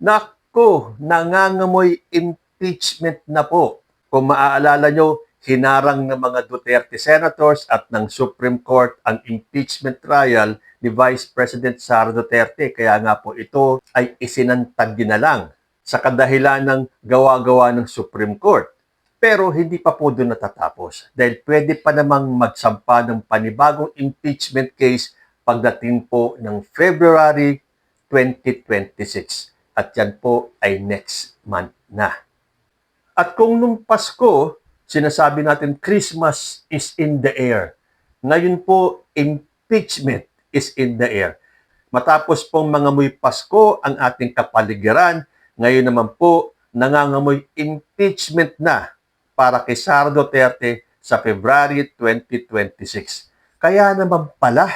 Naku, nangangamoy impeachment na po. Kung maaalala nyo, hinarang ng mga Duterte senators at ng Supreme Court ang impeachment trial ni Vice President Sara Duterte. Kaya nga po ito ay isinantag na lang sa kadahilan ng gawa-gawa ng Supreme Court. Pero hindi pa po doon natatapos dahil pwede pa namang magsampa ng panibagong impeachment case pagdating po ng February 2026. At yan po ay next month na. At kung nung Pasko, sinasabi natin Christmas is in the air. Ngayon po, impeachment is in the air. Matapos pong mangamoy Pasko ang ating kapaligiran, ngayon naman po, nangangamoy impeachment na para kay Sara Duterte sa February 2026. Kaya naman pala,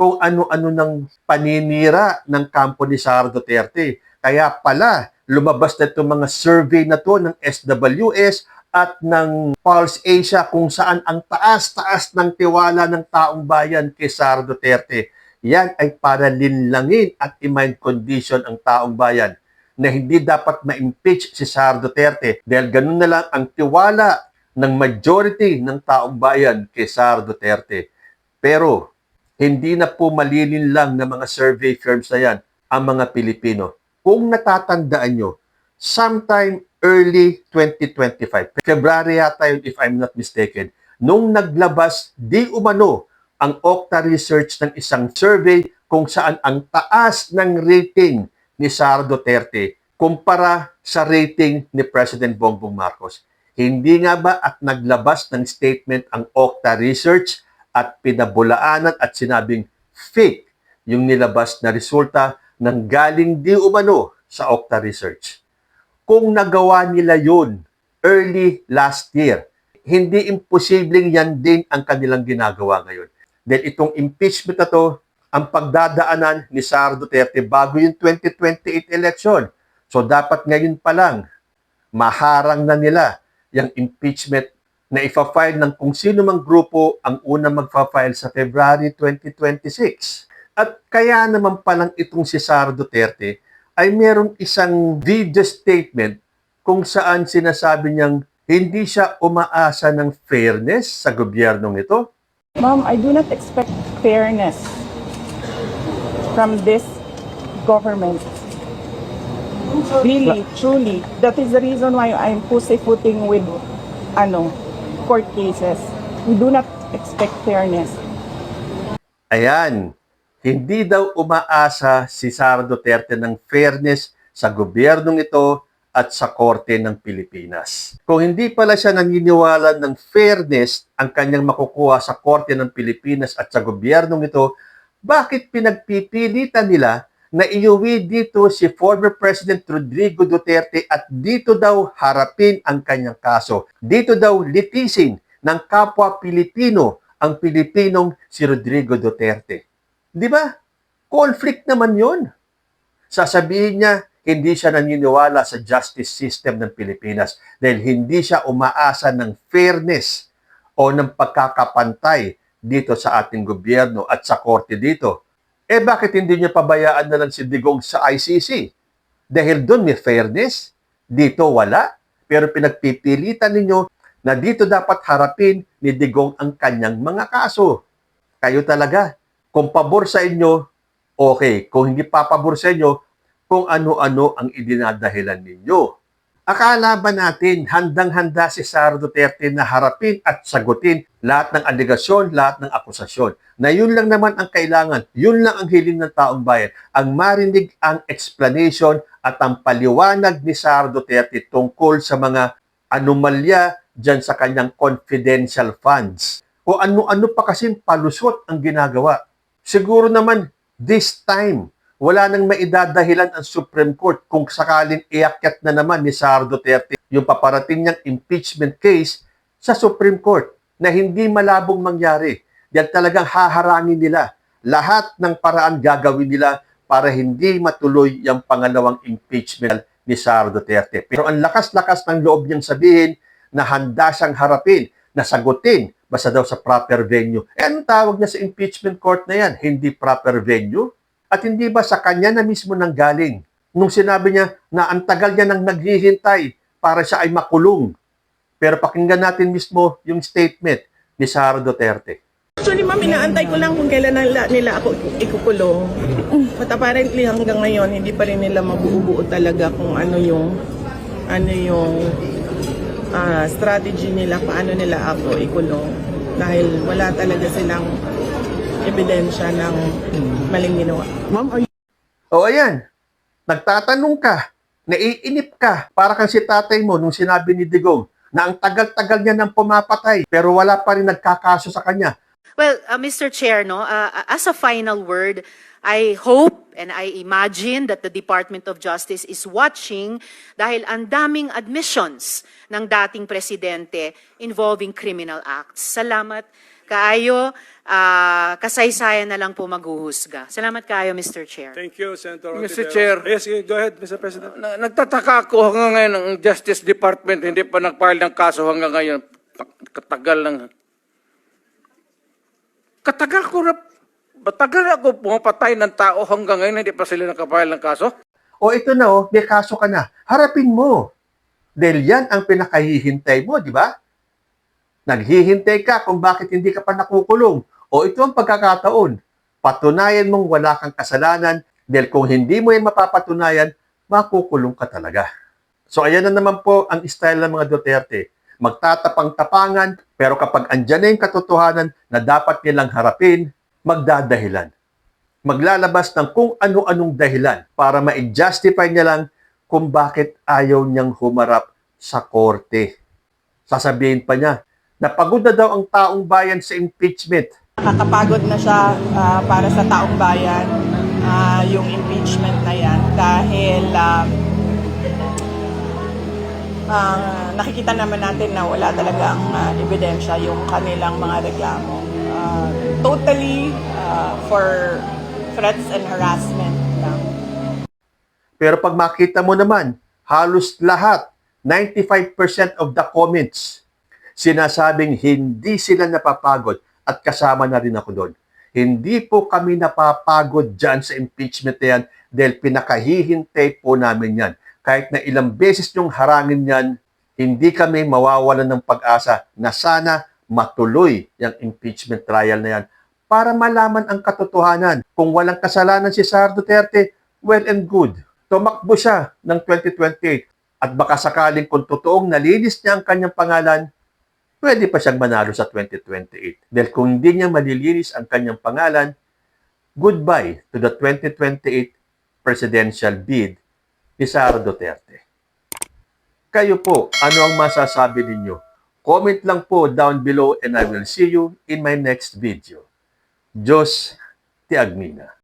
kung ano-ano ng paninira ng kampo ni Sara Duterte. Kaya pala, lumabas na itong mga survey na to ng SWS at ng Pulse Asia kung saan ang taas-taas ng tiwala ng taong bayan kay Sara Duterte. Yan ay para linlangin at i-mind condition ang taong bayan na hindi dapat ma-impeach si Sara Duterte dahil ganun na lang ang tiwala ng majority ng taong bayan kay Sara Duterte. Pero hindi na po malilinlang ng mga survey firms na yan ang mga Pilipino. Kung natatandaan nyo, sometime early 2025, February yata yun if I'm not mistaken, nung naglabas di umano ang Okta Research ng isang survey kung saan ang taas ng rating ni Sara Duterte kumpara sa rating ni President Bongbong Marcos. Hindi nga ba at naglabas ng statement ang Okta Research at pinabulaanan at sinabing fake yung nilabas na resulta ng galing di umano sa Okta Research. Kung nagawa nila yun early last year, hindi imposibleng yan din ang kanilang ginagawa ngayon. Dahil itong impeachment na to, ang pagdadaanan ni Sara Duterte bago yung 2028 election. So dapat ngayon pa lang, maharang na nila yung impeachment na ipa-file ng kung sino mang grupo ang unang magpa-file sa February 2026. At kaya naman palang itong si Sara Duterte ay merong isang video statement kung saan sinasabi niyang hindi siya umaasa ng fairness sa gobyernong ito. Ma'am, I do not expect fairness from this government. Really, truly. That is the reason why I'm pussyfooting with court cases. We do not expect fairness. Ayan, hindi daw umaasa si Sara Duterte ng fairness sa gobyernong ito at sa korte ng Pilipinas. Kung hindi pala siya naniniwala ng fairness ang kanyang makukuha sa korte ng Pilipinas at sa gobyernong ito, bakit pinagpipilitan nila na iuwi dito si former President Rodrigo Duterte at dito daw harapin ang kanyang kaso. Dito daw litisin ng kapwa Pilipino ang Pilipinong si Rodrigo Duterte. Di ba? Conflict naman yun. Sasabihin niya, hindi siya naniniwala sa justice system ng Pilipinas dahil hindi siya umaasa ng fairness o ng pagkakapantay dito sa ating gobyerno at sa korte dito. Eh bakit hindi niya pabayaan na lang si Digong sa ICC? Dahil doon may fairness, dito wala. Pero pinagpipilitan ninyo na dito dapat harapin ni Digong ang kanyang mga kaso. Kayo talaga. Kung pabor sa inyo, okay. Kung hindi papabor sa inyo, kung ano-ano ang idinadahilan ninyo. Akala ba natin handang-handa si Sara Duterte na harapin at sagutin lahat ng aligasyon, lahat ng akusasyon? Na yun lang naman ang kailangan, yun lang ang hiling ng taong bayan. Ang marinig ang explanation at ang paliwanag ni Sara Duterte tungkol sa mga anomalya dyan sa kanyang confidential funds. O ano-ano pa kasing palusot ang ginagawa. Siguro naman, this time, wala nang maidadahilan ang Supreme Court kung sakaling iakyat na naman ni Sara Duterte yung paparating niyang impeachment case sa Supreme Court na hindi malabong mangyari. Dahil talagang haharangin nila. Lahat ng paraan gagawin nila para hindi matuloy yung pangalawang impeachment ni Sara Duterte. Pero ang lakas-lakas ng loob niyang sabihin na handa siyang harapin, na sagutin, basta daw sa proper venue. Eh anong tawag niya sa impeachment court na yan? Hindi proper venue? At hindi ba sa kanya na mismo nanggaling nung sinabi niya na ang tagal niya nang naghihintay para siya ay makulong. Pero pakinggan natin mismo yung statement ni Sara Duterte. Actually, ma'am, inaantay ko lang kung kailan nila ako ikukulong. But apparently, hanggang ngayon, hindi pa rin nila mabuo-buo talaga kung ano yung strategy nila, paano nila ako ikulong. Dahil wala talaga silang ebidensya ng maling ginawa. Ma'am, O ayan, nagtatanong ka, naiinip ka, para kang si tatay mo nung sinabi ni Digong na ang tagal-tagal niya nang pumapatay pero wala pa rin nagkakaso sa kanya. Well, Mr. Chair, no, as a final word, I hope and I imagine that the Department of Justice is watching dahil ang daming admissions ng dating presidente involving criminal acts. Salamat kaayo, kasaysayan na lang po maghuhusga. Salamat kaayo, Mr. Chair. Thank you, Senator Mr. Ontiveros. Chair. Yes, go ahead, Mr. President. Nagtataka ako hanggang ngayon ang Justice Department hindi pa nag-file ng kaso hanggang ngayon. Matagal ako pumapatay ng tao hanggang ngayon hindi pa sila nakapile ng kaso. O ito na, may kaso ka na. Harapin mo. Dahil yan ang pinakahihintay mo, di ba? Naghihintay ka kung bakit hindi ka pa nakukulong. O ito ang pagkakataon. Patunayan mong wala kang kasalanan dahil kung hindi mo yan mapapatunayan, makukulong ka talaga. So ayan na naman po ang style ng mga Duterte. Magtatapang-tapangan, pero kapag andyan na yung katotohanan na dapat nilang harapin, magdadahilan. Maglalabas ng kung ano-anong dahilan para ma-justify niya lang kung bakit ayaw niyang humarap sa korte. Sasabihin pa niya, napagod na daw ang taong bayan sa impeachment. nakakapagod na siya para sa taong bayan, yung impeachment na yan. Dahil nakikita naman natin na wala talagang ebidensya yung kanilang mga reklamo. Totally for threats and harassment lang. Pero pag makita mo naman, halos lahat, 95% of the comments, sinasabing hindi sila napapagod at kasama na rin ako doon. Hindi po kami napapagod dyan sa impeachment na yan dahil pinakahihintay po namin yan. Kahit na ilang beses nyong harangin yan, hindi kami mawawalan ng pag-asa na sana matuloy yung impeachment trial na yan para malaman ang katotohanan. Kung walang kasalanan si Sara Duterte, well and good. Tumakbo siya ng 2028 at baka sakaling kung totoong nalinis niya ang kanyang pangalan, pwede pa siyang manalo sa 2028. Dahil kung hindi niya malilinis ang kanyang pangalan, goodbye to the 2028 presidential bid ni Sara Duterte. Kayo po, ano ang masasabi ninyo? Comment lang po down below and I will see you in my next video. Diyos ti Agmina.